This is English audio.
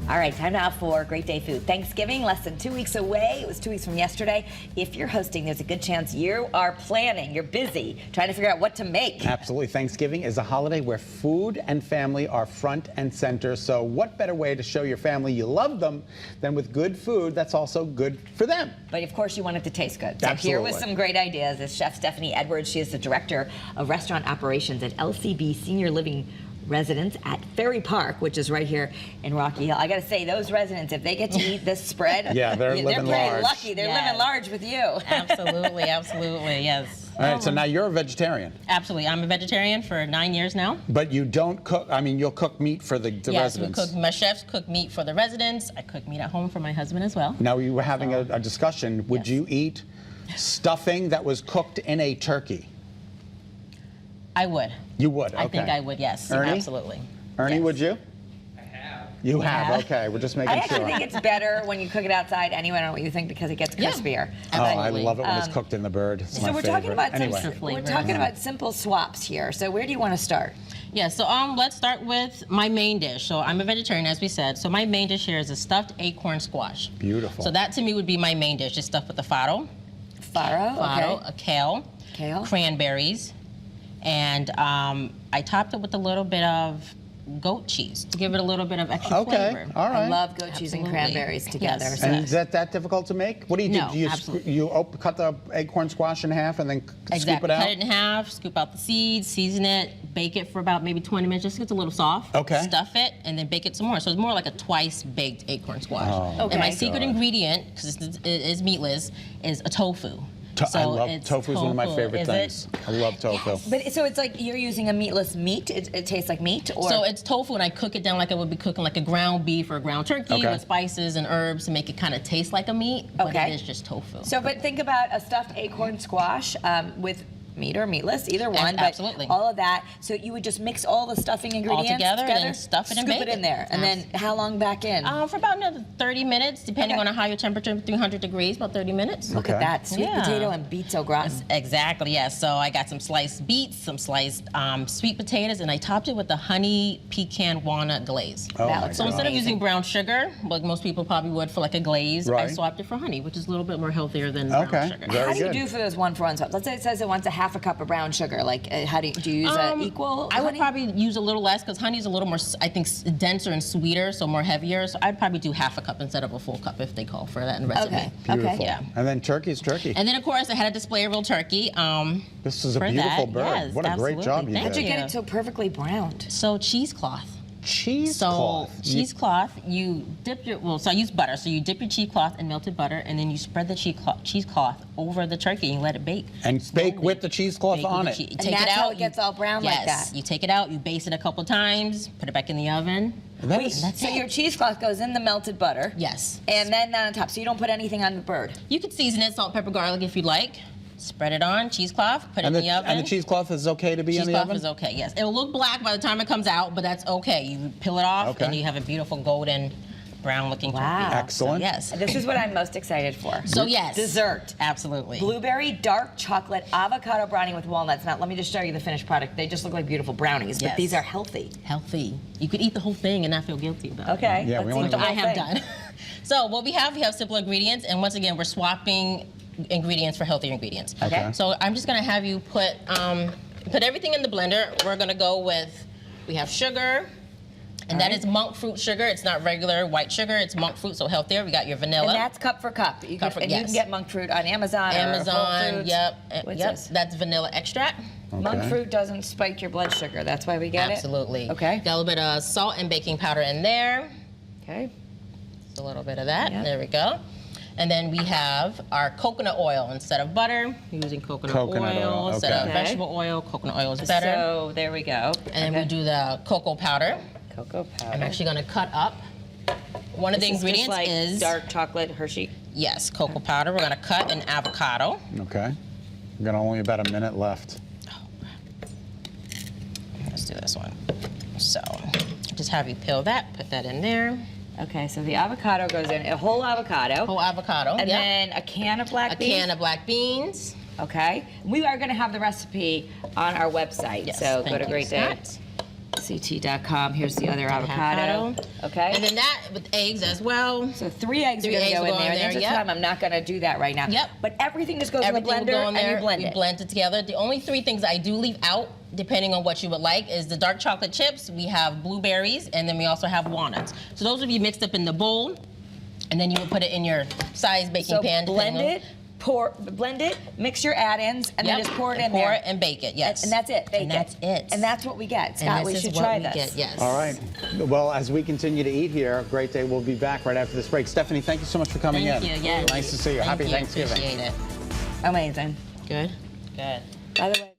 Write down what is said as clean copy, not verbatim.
All right, time now for Great Day Food. Thanksgiving, less than 2 weeks away. It was 2 weeks from yesterday. If you're hosting, there's a good chance you are planning. You're busy trying to figure out what to make. Absolutely. Thanksgiving is a holiday where food and family are front and center. So what better way to show your family you love them than with good food that's also good for them? But of course, you want it to taste good. So Absolutely. here with some great ideas is Chef Stephanie Edwards. She is the Director of Restaurant Operations at LCB Senior Living Residents at Ferry Park, which is right here in Rocky Hill. I got to say, those residents, if they get to eat this spread, yeah, they're living pretty large. lucky. They're living large with you. Absolutely, absolutely, yes. All right, so now you're a vegetarian. Absolutely, I'm a vegetarian for 9 years now. But you don't cook, I mean, you'll cook meat for the residents. Yes, my chefs cook meat for the residents. I cook meat at home for my husband as well. Now, you were having a discussion. Would you eat stuffing that was cooked in a turkey? I would. You would, okay. I think I would, yes. Ernie? Absolutely. Ernie, yes. would you? I have. You have, okay. We're just making I sure. actually think it's better when you cook it outside anyway. I don't know what you think because it gets crispier. Oh, I Absolutely. love it when it's cooked in the bird. It's So my we're favorite. talking about Anyway. simple swaps here. So where do you want to start? Yeah, so let's start with my main dish. So I'm a vegetarian, as we said. So my main dish here is a stuffed acorn squash. Beautiful. So that to me would be my main dish, just stuffed with a farro, Farro, a kale, cranberries, and I topped it with a little bit of goat cheese to give it a little bit of extra flavor. All right. I love goat cheese and cranberries together. Yes. So And is that difficult to make? What do you do? No, Do you absolutely. cut the acorn squash in half and then Exactly. scoop it out? Cut it in half, scoop out the seeds, season it, bake it for about maybe 20 minutes, just so it's a little soft. Okay. Stuff it, and then bake it some more. So it's more like a twice baked acorn squash. Oh, Okay. And my secret ingredient, because it is meatless, is a tofu. I love it's tofu. Is one of my favorite Is things. it? I love tofu. But so it's like you're using a meatless meat. It tastes like meat, or So it's tofu, and I cook it down like I would be cooking like a ground beef or a ground turkey Okay. with spices and herbs to make it kind of taste like a meat, but Okay. it is just tofu. So, but think about a stuffed acorn squash with meat or meatless, either one. But Absolutely. all of that. So you would just mix all the stuffing ingredients together, and then stuff it and scoop bake it in it. there, and then how long back in? For about another 30 minutes, depending Okay. on a higher temperature, 300 degrees, about 30 minutes. Look Okay. at that, sweet Yeah. potato and beets au gratin. Exactly, yes. So I got some sliced beets, some sliced sweet potatoes, and I topped it with the honey pecan walnut glaze. Oh That my looks So God. instead of using brown sugar, like most people probably would for like a glaze, I Right. swapped it for honey, which is a little bit more healthier than Okay. brown sugar. Very How do you good. do for those one-for-one swaps? Let's say it says it wants a half a cup of brown sugar. Like, how do you use an equal? I would honey? probably use a little less because honey is a little more, I think, denser and sweeter, so more heavier. So I'd probably do half a cup instead of a full cup if they call for that in the recipe. Okay. Beautiful. Okay. Yeah. And then turkey's turkey. And then, of course, I had to display a real turkey. This is a for beautiful that. bird. Yes, What a great absolutely. job you Thank did. How'd you get Yeah. it so perfectly browned? So cheesecloth. Cheesecloth. Cheesecloth, you dip so I use butter. So you dip your cheesecloth in melted butter, and then you spread the cheesecloth over the turkey and let it bake. And bake Slowly. with the cheesecloth Bake with on the it. cheese. You And take that's it out. how it gets all brown like Yes, that. you take it out, you baste it a couple times, put it back in the oven. That Wait, is- That's so it. your cheesecloth goes in the melted butter. Yes. And then on top. So you don't put anything on the bird. You could season it, salt, pepper, garlic if you'd like. Spread it on, cheesecloth, put it and in the oven. And the cheesecloth is okay to be in the Cheesecloth oven? is okay, yes. It'll look black by the time it comes out, but that's okay. You peel it off, Okay. and you have a beautiful golden brown looking Wow. turkey. Excellent. So, yes. This is what I'm most excited for. So yes. Dessert. Absolutely. Blueberry dark chocolate avocado brownie with walnuts. Now, let me just show you the finished product. They just look like beautiful brownies, but Yes. these are healthy. Healthy. You could eat the whole thing and not feel guilty about it. Okay. Yeah, let's we eat only the do- whole I have thing. done. So what we have simple ingredients, and once again, we're swapping ingredients for healthier ingredients. Okay. So I'm just gonna have you put everything in the blender. We're gonna go with, we have sugar, and that is monk fruit sugar. It's not regular white sugar, it's monk fruit, so healthier. We got your vanilla. And that's cup for cup. You Cup can, for- and you yes. can get monk fruit on Amazon or Whole Amazon, Foods. yep. What's Yep, this? that's vanilla extract. Monk Okay. fruit doesn't spike your blood sugar. That's why we get Absolutely. it? Okay. Got a little bit of salt and baking powder in there. Okay. Just a little bit of that. Yeah. There we go. And then we have our coconut oil instead of butter. We're using coconut oil instead okay. of Okay. vegetable oil. Coconut oil is better. So there we go. And then we do the cocoa powder. cocoa powder. I'm actually going to cut up. One of the This is just ingredients like is dark chocolate Hershey. yes, cocoa powder. We're going to cut an avocado. Okay. We've got only about a minute left. Let's do this one. So just have you peel that, put that in there. Okay, so the avocado goes in, a whole avocado. Whole avocado. And yep. then a can of black a beans. can of black beans. Okay. We are going to have the recipe on our website. Yes, so go thank to you, Great Day. Scott. CT.com. Here's the other avocado. Okay. And then that with eggs as well. So 3 eggs are 3 going to eggs go in will go there. in In the there, interest of yep. time, I'm not going to do that right now. Yep. But everything just goes in the Everything blender will go in there. and you blend we it. blend it together. The only 3 things I do leave out, depending on what you would like, is the dark chocolate chips. We have blueberries, and then we also have walnuts. So those will be mixed up in the bowl, and then you would put it in your size baking pan. Blend it. Blend it, mix your add-ins, and then just pour it in there. Pour it and bake it, yes. And that's it, bake and that's it. And that's what we get. Scott, we should try this. Get, yes. All right. Well, as we continue to eat here, great day. We'll be back right after this break. Stephanie, thank you so much for coming in. Thank you, yes. Nice to see you. Happy Thanksgiving. Appreciate it. Amazing. Good? Good. By the way.